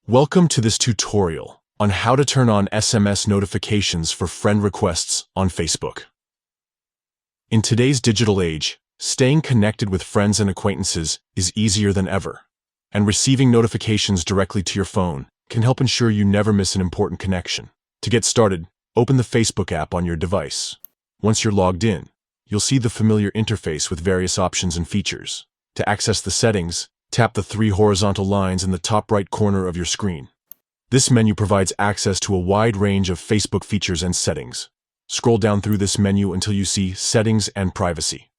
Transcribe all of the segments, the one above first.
Welcome to this tutorial on how to turn on SMS notifications for friend requests on Facebook. In today's digital age, staying connected with friends and acquaintances is easier than ever, and receiving notifications directly to your phone can help ensure you never miss an important connection. To get started, open the Facebook app on your device. Once you're logged in, you'll see the familiar interface with various options and features. To access the settings, tap the three horizontal lines in the top right corner of your screen. This menu provides access to a wide range of Facebook features and settings. Scroll down through this menu until you see Settings and Privacy.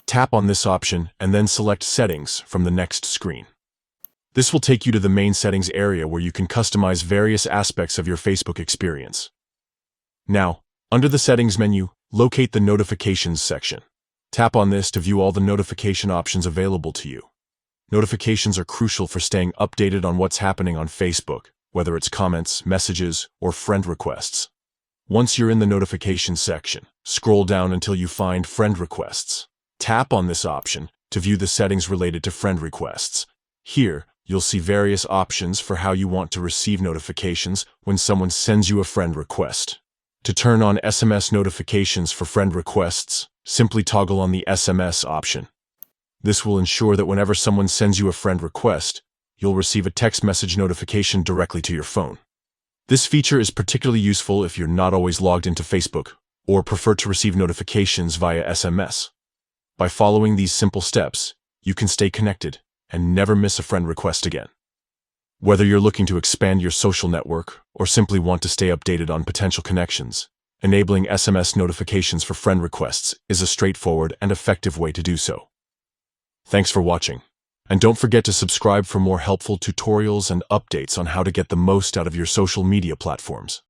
Tap on this option and then select Settings from the next screen. This will take you to the main settings area where you can customize various aspects of your Facebook experience. Now, under the Settings menu, locate the Notifications section. Tap on this to view all the notification options available to you. Notifications are crucial for staying updated on what's happening on Facebook, whether it's comments, messages, or friend requests. Once you're in the Notifications section, scroll down until you find Friend Requests. Tap on this option to view the settings related to friend requests. Here, you'll see various options for how you want to receive notifications when someone sends you a friend request. To turn on SMS notifications for friend requests, simply toggle on the SMS option. This will ensure that whenever someone sends you a friend request, you'll receive a text message notification directly to your phone. This feature is particularly useful if you're not always logged into Facebook or prefer to receive notifications via SMS. By following these simple steps, you can stay connected and never miss a friend request again. Whether you're looking to expand your social network or simply want to stay updated on potential connections, enabling SMS notifications for friend requests is a straightforward and effective way to do so. Thanks for watching, and don't forget to subscribe for more helpful tutorials and updates on how to get the most out of your social media platforms.